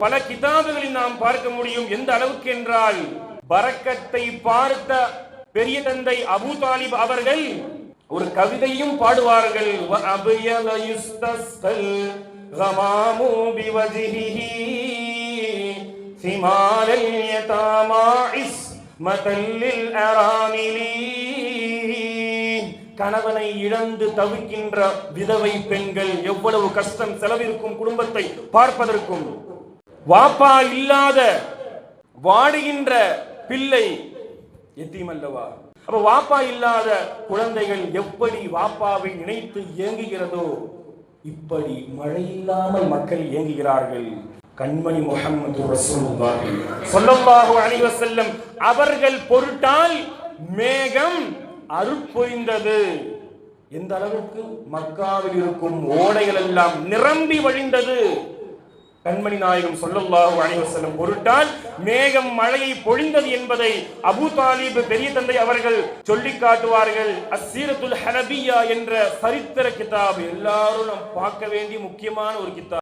பல கிதாபுகளில் நாம் பார்க்க முடியும். எந்த அளவுக்கு என்றால், பரக்கத்தை பார்த்த பெரிய தந்தை அபூ தாலிப் அவர்கள் ஒரு கவிதையும் பாடுவார்கள். கணவனை இழந்து தவிக்கின்ற விதவை பெண்கள் எவ்வளவு கஷ்டம் செலவிருக்கும் குடும்பத்தை பார்ப்பதற்கும். வாப்பா இல்லாத வாடுகின்ற பிள்ளை எத்தீம் அல்லவா? அப்ப வாப்பா இல்லாத குழந்தைகள் எப்படி வாப்பாவை நினைத்து ஏங்குகிறதோ, இப்படி மழை இல்லாமல் மக்கள் ஏங்குகிறார்கள். கண்மணி முஹம்மது ரசூலுல்லாஹி ஸல்லல்லாஹு அலைஹி வஸல்லம் அவர்கள் பொருட்டால் மேகம் அருட்பொழிந்தது. எந்த அளவுக்கு மக்காவில் இருக்கும் ஓடைகள் எல்லாம் நிரம்பி வழிந்தது. கண்மணி நாயகம் ஸல்லல்லாஹு அலைஹி வஸல்லம் பொருட்டால் மேகம் மழையை பொழிந்தது என்பதை அபூ தாலிப் பெரிய தந்தை அவர்கள் சொல்லி காட்டுவார்கள். அஸ்ஸீரத்துல் ஹலபிய்யா என்ற சரித்திர கிதாப் எல்லாரும் நாம் பார்க்க வேண்டிய முக்கியமான ஒரு கிதாப்.